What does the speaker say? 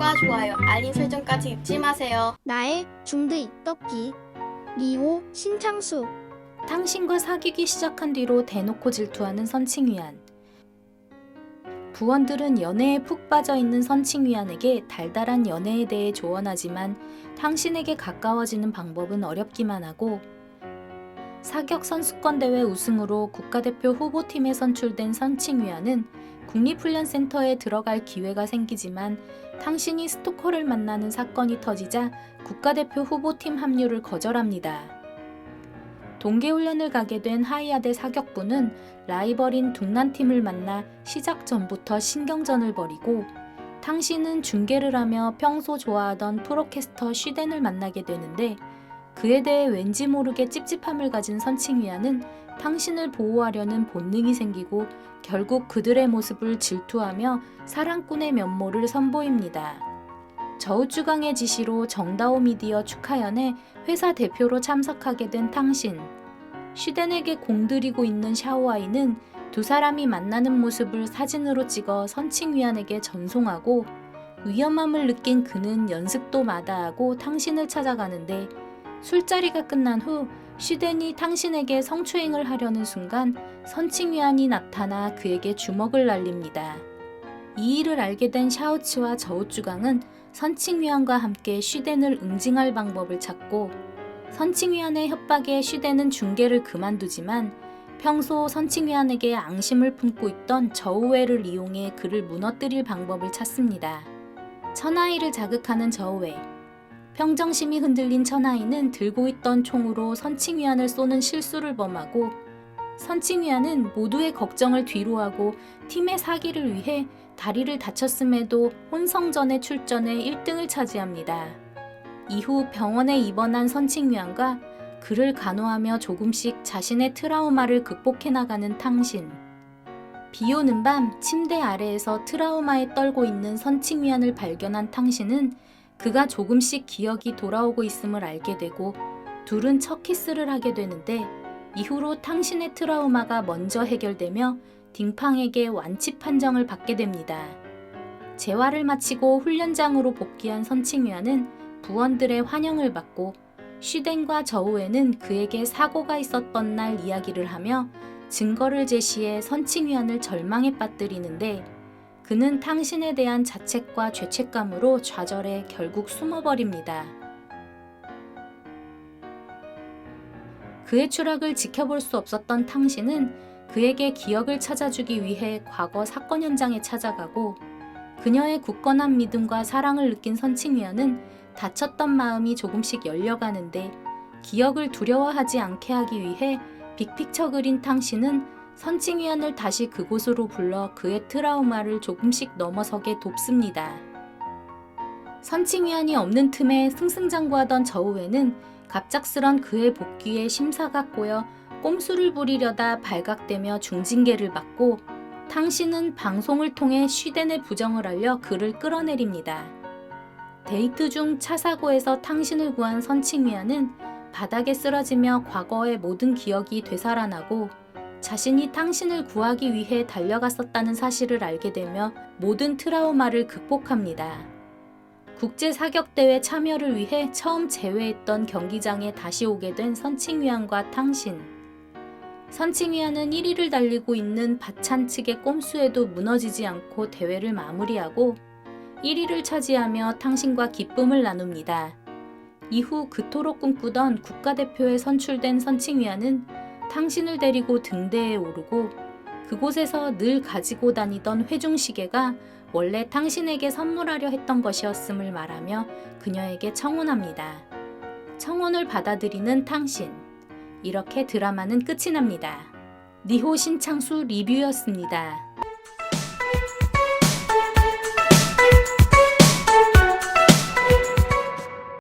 구독과 좋아요, 알림 설정까지 잊지 마세요. 나의 중드 떡기 리오 신창수. 탕신과 사귀기 시작한 뒤로 대놓고 질투하는 선칭위안. 부원들은 연애에 푹 빠져있는 선칭위안에게 달달한 연애에 대해 조언하지만 탕신에게 가까워지는 방법은 어렵기만 하고, 사격 선수권대회 우승으로 국가대표 후보팀에 선출된 선칭위안은 국립훈련센터에 들어갈 기회가 생기지만 탕신이 스토커를 만나는 사건이 터지자 국가대표 후보팀 합류를 거절합니다. 동계훈련을 가게 된 하이아대 사격부는 라이벌인 둥난팀을 만나 시작 전부터 신경전을 벌이고, 탕신은 중계를 하며 평소 좋아하던 프로캐스터 쉬덴을 만나게 되는데, 그에 대해 왠지 모르게 찝찝함을 가진 선칭위안은 탕신을 보호하려는 본능이 생기고 결국 그들의 모습을 질투하며 사랑꾼의 면모를 선보입니다. 저우주강의 지시로 정다오 미디어 축하연에 회사 대표로 참석하게 된 탕신. 쉬덴에게 공들이고 있는 샤오아이는 두 사람이 만나는 모습을 사진으로 찍어 선칭위안에게 전송하고, 위험함을 느낀 그는 연습도 마다하고 탕신을 찾아가는데, 술자리가 끝난 후 쉬덴이 탕신에게 성추행을 하려는 순간 선칭위안이 나타나 그에게 주먹을 날립니다. 이 일을 알게 된 샤오츠와 저우주강은 선칭위안과 함께 쉬덴을 응징할 방법을 찾고, 선칭위안의 협박에 쉬덴은 중계를 그만두지만 평소 선칭위안에게 앙심을 품고 있던 저우웨를 이용해 그를 무너뜨릴 방법을 찾습니다. 천하이를 자극하는 저우웨. 평정심이 흔들린 천하이는 들고 있던 총으로 선칭위안을 쏘는 실수를 범하고, 선칭위안은 모두의 걱정을 뒤로하고 팀의 사기를 위해 다리를 다쳤음에도 혼성전에 출전해 1등을 차지합니다. 이후 병원에 입원한 선칭위안과 그를 간호하며 조금씩 자신의 트라우마를 극복해 나가는 탕신. 비 오는 밤 침대 아래에서 트라우마에 떨고 있는 선칭위안을 발견한 탕신은 그가 조금씩 기억이 돌아오고 있음을 알게 되고 둘은 첫 키스를 하게 되는데, 이후로 탕신의 트라우마가 먼저 해결되며 딩팡에게 완치 판정을 받게 됩니다. 재활을 마치고 훈련장으로 복귀한 선칭위안은 부원들의 환영을 받고, 쉬덴과 저우에는 그에게 사고가 있었던 날 이야기를 하며 증거를 제시해 선칭위안을 절망에 빠뜨리는데, 그는 탕신에 대한 자책과 죄책감으로 좌절해 결국 숨어버립니다. 그의 추락을 지켜볼 수 없었던 탕신은 그에게 기억을 찾아주기 위해 과거 사건 현장에 찾아가고, 그녀의 굳건한 믿음과 사랑을 느낀 선칭위안은 다쳤던 마음이 조금씩 열려가는데, 기억을 두려워하지 않게 하기 위해 빅픽처 그린 탕신은 선칭위안을 다시 그곳으로 불러 그의 트라우마를 조금씩 넘어서게 돕습니다. 선칭위안이 없는 틈에 승승장구하던 저우에는 갑작스런 그의 복귀에 심사가 꼬여 꼼수를 부리려다 발각되며 중징계를 받고, 탕신은 방송을 통해 쉬덴의 부정을 알려 그를 끌어내립니다. 데이트 중 차 사고에서 탕신을 구한 선칭위안은 바닥에 쓰러지며 과거의 모든 기억이 되살아나고, 자신이 탕신을 구하기 위해 달려갔었다는 사실을 알게 되며 모든 트라우마를 극복합니다. 국제사격대회 참여를 위해 처음 제외했던 경기장에 다시 오게 된 선칭위안과 탕신. 선칭위안은 1위를 달리고 있는 바찬 측의 꼼수에도 무너지지 않고 대회를 마무리하고 1위를 차지하며 탕신과 기쁨을 나눕니다. 이후 그토록 꿈꾸던 국가대표에 선출된 선칭위안은 탕신을 데리고 등대에 오르고, 그곳에서 늘 가지고 다니던 회중시계가 원래 탕신에게 선물하려 했던 것이었음을 말하며 그녀에게 청혼합니다. 청혼을 받아들이는 탕신. 이렇게 드라마는 끝이 납니다. 니호 신창수 리뷰였습니다.